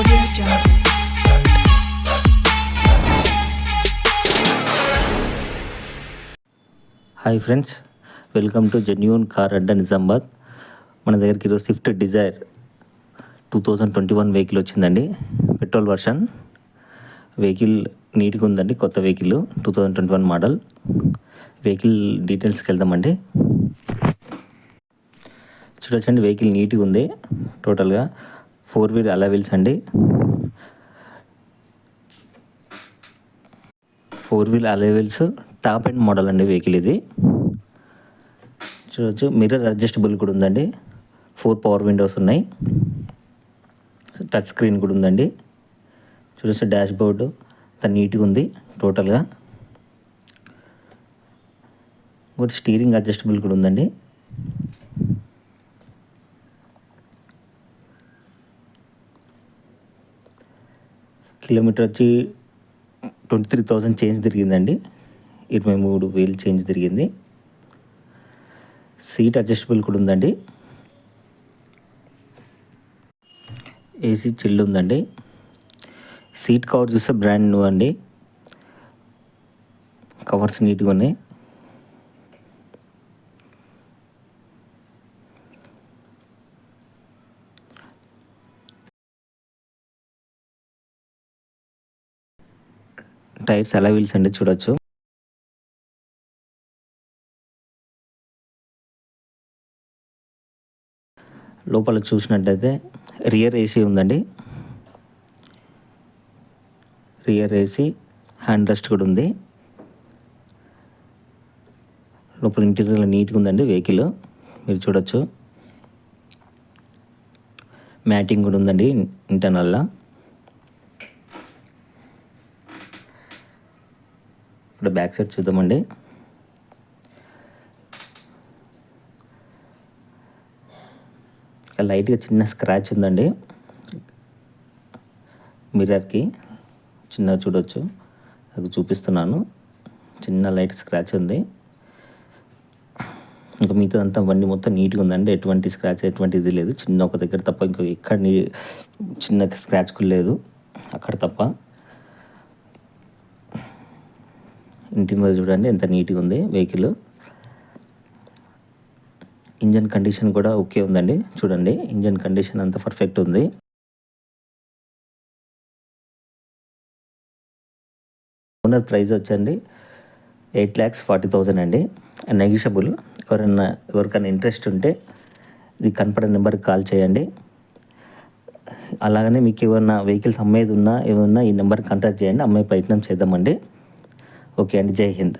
Hi friends, welcome to genuine car Adda Nizamabad. మన దగ్గరికి ఈరోజు స్విఫ్ట్ డిజైర్ 2021 వెహికల్ వచ్చిందండి. పెట్రోల్ వర్షన్ వెహికల్ నీట్గా ఉందండి. కొత్త వెహికల్ 2021 మోడల్. వెహికల్ డీటెయిల్స్కి వెళ్దామండి. చూడొచ్చండి, వెహికల్ నీట్గా ఉంది. టోటల్గా 4 వీల్ అలై వీల్స్ అండి. 4 wheel alloy wheels top end model అండి వెహికల్ ఇది. చూడవచ్చు, మిర్రర్ అడ్జస్టబుల్ కూడా ఉందండి. 4 పవర్ విండోస్ ఉన్నాయి. టచ్ స్క్రీన్ కూడా ఉందండి. చూడవచ్చు, డాష్ బోర్డు అంత నీట్గా ఉంది టోటల్గా. ఇంకోటి స్టీరింగ్ అడ్జస్టబుల్ కూడా ఉందండి. కిలోమీటర్ వచ్చి 23,000 చేంజ్ తిరిగిందండి. 23,000 చేంజ్ తిరిగింది. సీట్ అడ్జస్టబుల్ కూడా ఉందండి. ఏసీ చిల్డ్ ఉందండి. సీట్ కవర్ చూస్తే బ్రాండ్ న్యూ అండి. కవర్స్ నీట్గా ఉన్నాయి. టైర్స్ అలై వీల్స్ అండి. చూడొచ్చు, లోపల చూసినట్టయితే రియర్ ఏసీ ఉందండి. రియర్ ఏసీ, హ్యాండ్ రెస్ట్ కూడా ఉంది. లోపల ఇంటీరియర్ నీట్గా ఉందండి వెహికల్. మీరు చూడొచ్చు, మ్యాటింగ్ కూడా ఉందండి ఇంటర్నల్లా. ఇప్పుడు బ్యాక్ సైడ్ చూద్దామండి. లైట్గా చిన్న స్క్రాచ్ ఉందండి మిర్రర్కి. చిన్నగా చూడొచ్చు, అది చూపిస్తున్నాను. చిన్న లైట్ స్క్రాచ్ ఉంది. ఇంకా మిగతాదంతా బండి మొత్తం నీట్గా ఉందండి. ఎటువంటి స్క్రాచ్ ఎటువంటి ఇది లేదు. చిన్న ఒక దగ్గర తప్ప ఇంకా ఎక్కడ చిన్న స్క్రాచ్ కూడా లేదు అక్కడ తప్ప. ఇంటి మీద చూడండి ఎంత నీట్గా ఉంది వెహికల్. ఇంజన్ కండిషన్ కూడా ఓకే ఉందండి. చూడండి, ఇంజన్ కండిషన్ అంతా పర్ఫెక్ట్ ఉంది. ఓనర్ ప్రైస్ వచ్చండి 8,40,000 అండి. నెగిషియబుల్. ఎవరికైనా ఇంట్రెస్ట్ ఉంటే ఇది కనపడే నెంబర్కి కాల్ చేయండి. అలాగనే మీకు ఏమన్నా వెహికల్స్ అమ్మేది ఉన్నా ఏమన్నా ఈ నెంబర్కి కాంటాక్ట్ చేయండి. అమ్మే ప్రయత్నం చేద్దామండి. ఓకే అండి, జై హింద్.